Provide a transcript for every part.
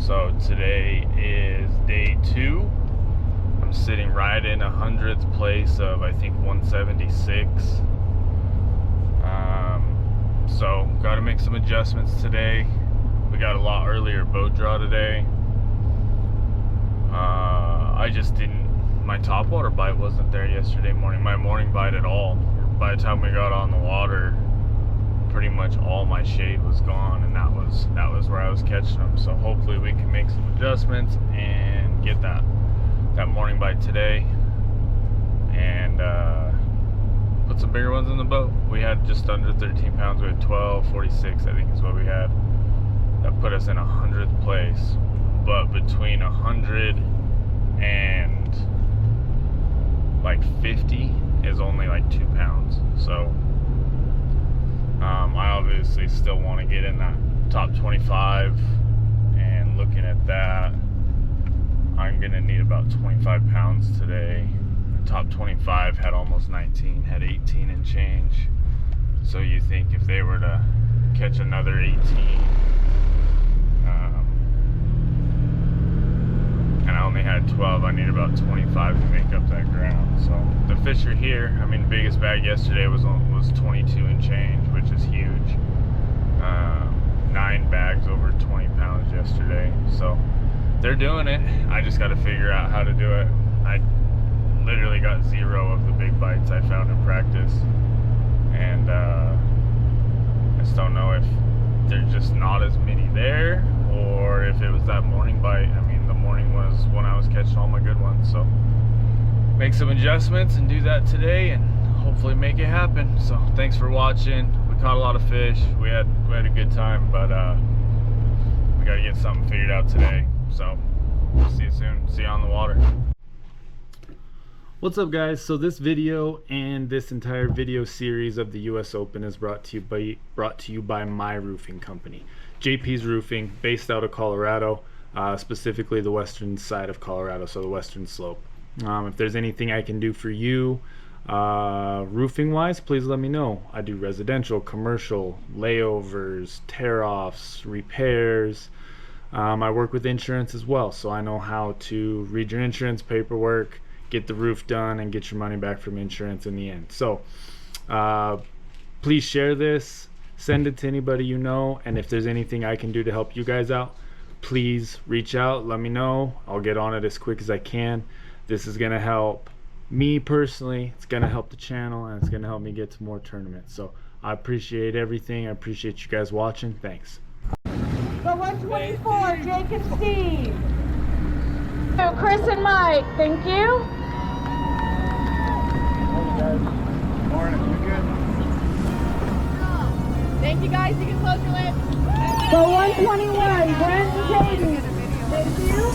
So today is day 2. I'm sitting right in 100th place of I think 176. So got to make some adjustments today. We got a lot earlier boat draw today. I just didn't, my topwater bite wasn't there yesterday morning, my morning bite at all. By the time we got on the water, pretty much all my shade was gone, and that was where I was catching them. So hopefully we can make some adjustmts and get that morning bite today, and put some bigger ones in the boat. We had just under 13 pounds. We had 12.46 I think is what we had. That put us in 100th place, but between 100 and like 50 is only like 2 pounds. So I obviously still want to get in that top 25, and looking at that, I'm gonna need about 25 pounds today. The top 25 had almost 19, had 18 and change. So you think if they were to catch another 18, and I only had 12, I need about 25 to make up that ground. So the fish are here. I mean, the biggest bag yesterday was 22 and change, which is huge. 9 bags over 20 pounds yesterday. So they're doing it. I just got to figure out how to do it. I literally got 0 of the big bites I found in practice, and I just don't know if there's just not as many there, or if it was that morning bite. I mean, the morning was when I was catching all my good ones. So make some adjustments and do that today, and hopefully make it happen. So thanks for watching. We caught a lot of fish. We had a good time, but we got to get something figured out today. So we'll see you soon. See you on the water. What's up, guys? So this video and this entire video series of the US Open is brought to you by my roofing company, JP's Roofing, based out of Colorado, specifically the western side of Colorado, so the western slope. If there's anything I can do for you roofing wise, please let me know. I do residential, commercial, layovers, tear-offs, repairs. I work with insurance as well, so I know how to read your insurance paperwork, get the roof done, and get your money back from insurance in the end. So please share this, send it to anybody you know, and if there's anything I can do to help you guys out, please reach out, let me know. I'll get on it as quick as I can. This is gonna help me personally, it's gonna help the channel, and it's gonna help me get to more tournaments. So I appreciate everything. I appreciate you guys watching. Thanks. So 124, Jake and Steve. So Chris and Mike, thank you. Morning, guys. Morning. You good? Thank you, guys. You can close your lips. So 121, Brent and Katie. Thank you.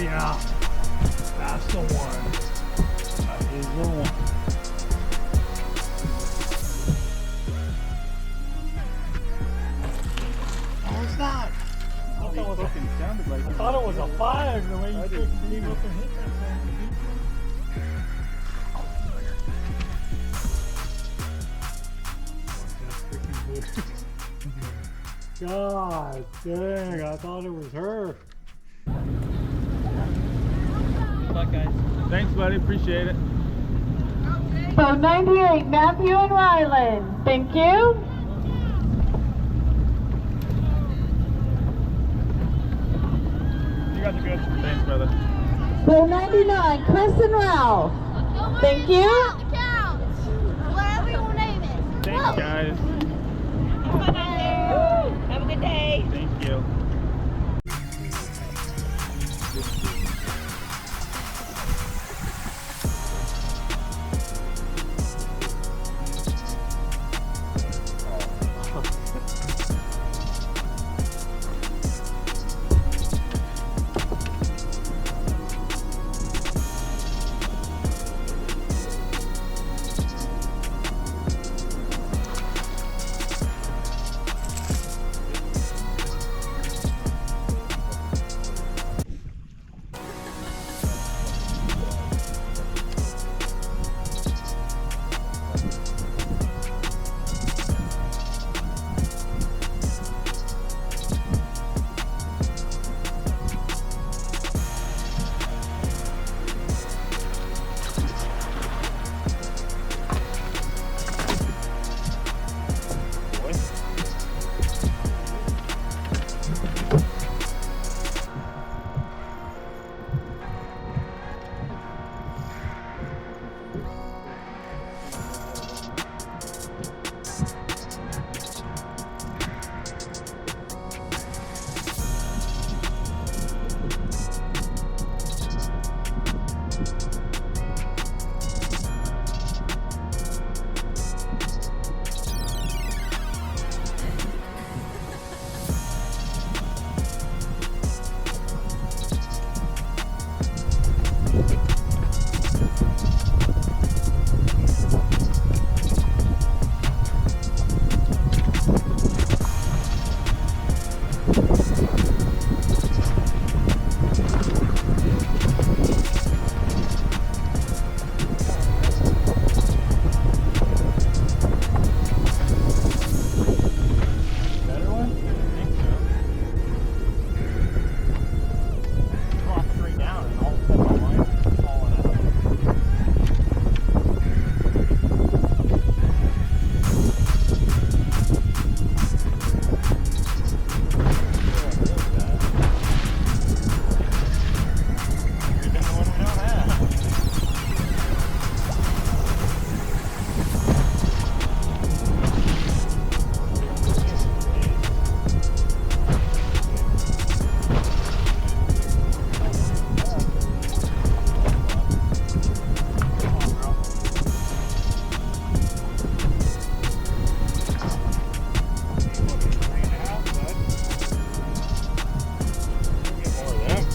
Yeah, that's the one. That is the one. What was that? I thought it was a 5 the way you came up and hit that thing. God dang, I thought it was her. Good luck, guys. Thanks, buddy. Appreciate it. So 98, Matthew and Ryland. Thank you. You guys are good. Thanks, brother. So 99, Chris and Ralph. Thank you. Whatever you name it. Thanks, guys. Have a good day. Thank you.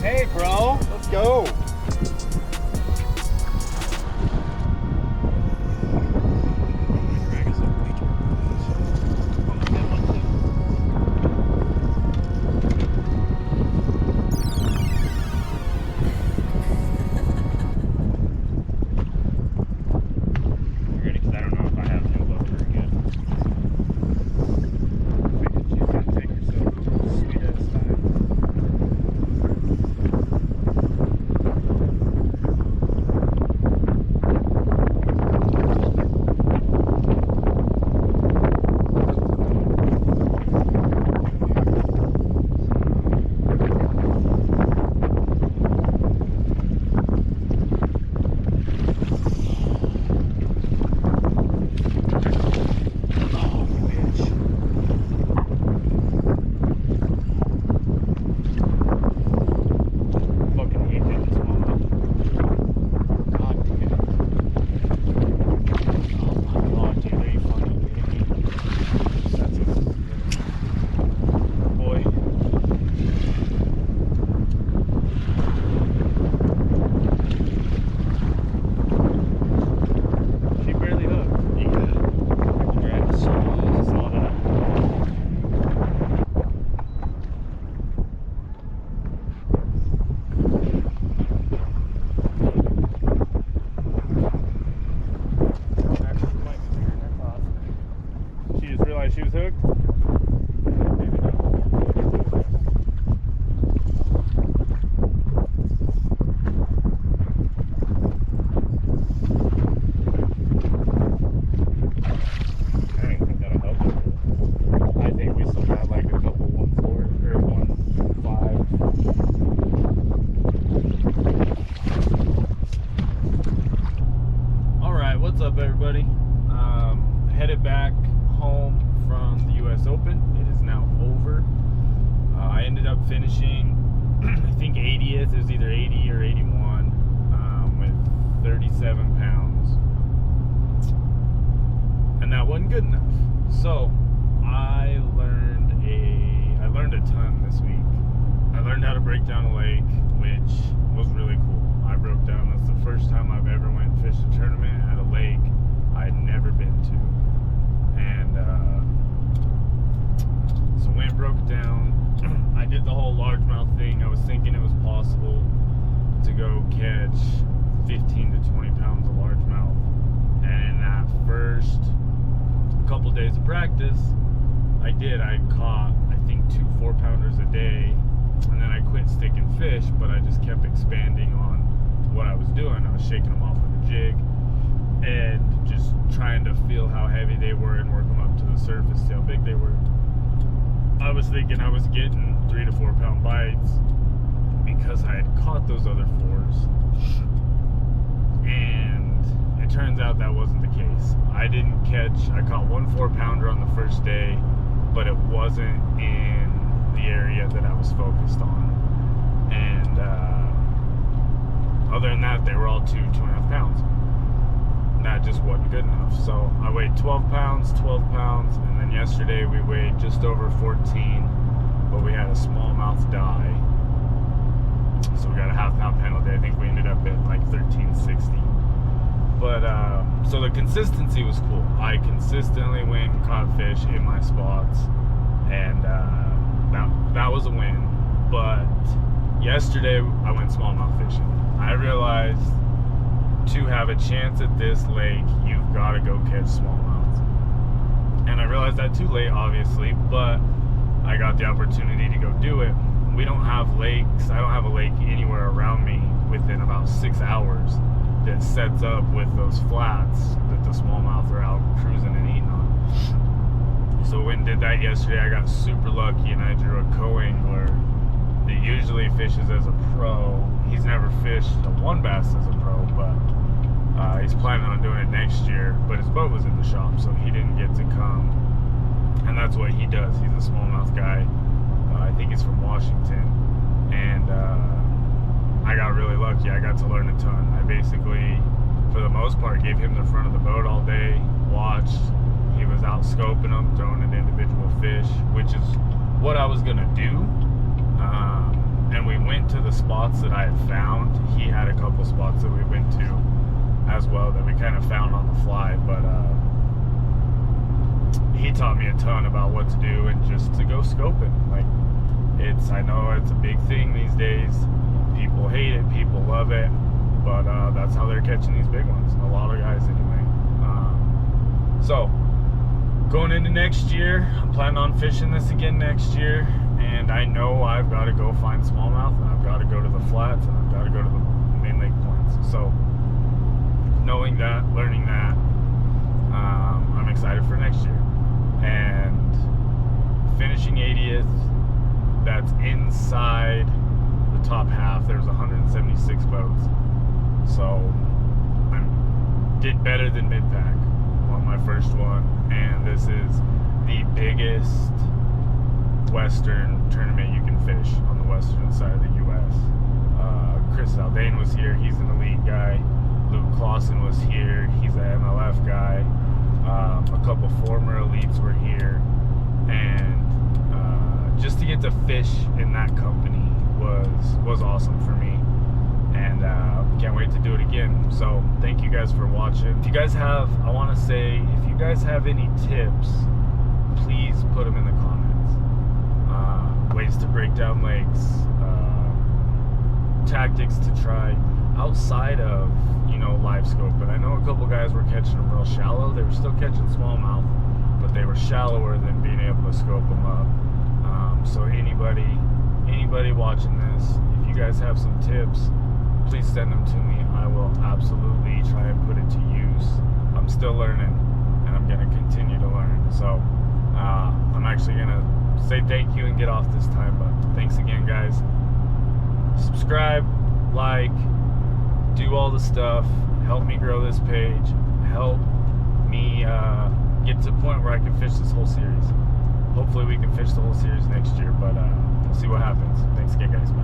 Hey, bro, let's go. fishing, I think 80th, it was either 80 or 81, with 37 pounds. And that wasn't good enough. So I learned a ton this week. I learned how to break down a lake, which was really cool. I broke down, that's the first time I've ever went and fished a tournament at a lake I'd never been to. And so went and broke it down. I did the whole largemouth thing. I was thinking it was possible to go catch 15 to 20 pounds of largemouth. And in that first couple days of practice, I caught, I think, 2 4-pounders a day. And then I quit sticking fish, but I just kept expanding on what I was doing. I was shaking them off with a jig and just trying to feel how heavy they were and work them up to the surface, see how big they were. I was thinking I was getting 3 to 4 pound bites because I had caught those other 4s. And it turns out that wasn't the case. I caught 1 4-pounder on the first day, but it wasn't in the area that I was focused on. And other than that, they were all 2.5 pounds. And that just wasn't good enough. So I weighed 12 pounds, and then yesterday we weighed just over 14, but we had a smallmouth die. So we got a half-pound penalty. I think we ended up at like 1360. But so the consistency was cool. I consistently went and caught fish in my spots, and that was a win. But yesterday I went smallmouth fishing. I realized to have a chance at this lake, you've got to go catch smallmouth. And I realized that too late, obviously, but I got the opportunity to go do it. We don't have lakes. I don't have a lake anywhere around me within about 6 hours that sets up with those flats that the smallmouth are out cruising and eating on. So we went and did that yesterday. I got super lucky and I drew a co-angler that usually fishes as a pro. He's never fished a Won Bass as a pro, but he's planning on doing it next year. But his boat was in the shop, so he didn't get to come. And that's what he does. He's a smallmouth guy. I think he's from Washington. And I got really lucky. I got to learn a ton. I basically, for the most part, gave him the front of the boat all day, watched. He was out scoping them, throwing in individual fish, which is what I was gonna do. And we went to the spots that I had found. He had a couple spots that we went to as well that we kind of found on the fly, but he taught me a ton about what to do and just to go scoping. Like, I know it's a big thing these days. People hate it, people love it, but that's how they're catching these big ones. A lot of guys anyway. So going into next year, I'm planning on fishing this again next year, and I know I've got to go find smallmouth, and I've got to go to the flats, and I've got to go to the main lake points. So knowing that, learning that, I'm excited for next year. And finishing 80th, that's inside the top half. There's 176 boats, so I did better than mid-pack on my first one. And this is the biggest western tournament you can fish on the western side of the U.S. Chris Zaldane was here. He's an elite guy. Luke Clausen was here. He's an MLF guy. A couple former elites were here, and just to get to fish in that company was awesome for me, and can't wait to do it again. So thank you guys for watching. If you guys have, I want to say, if you guys have any tips, please put them in the comments. Ways to break down lakes, tactics to try outside of, live scope. But I know a couple guys were catching them real shallow. They were still catching smallmouth, but they were shallower than being able to scope them up. So anybody watching this, if you guys have some tips, please send them to me. I will absolutely try and put it to use. I'm still learning, and I'm going to continue to learn. So I'm actually going to say thank you and get off this time, but thanks again, guys. Subscribe, like, do all the stuff, help me grow this page, help me get to the point where I can fish this whole series. hopefully we can fish the whole series next year, but we'll see what happens. Thanks again, guys. Bye.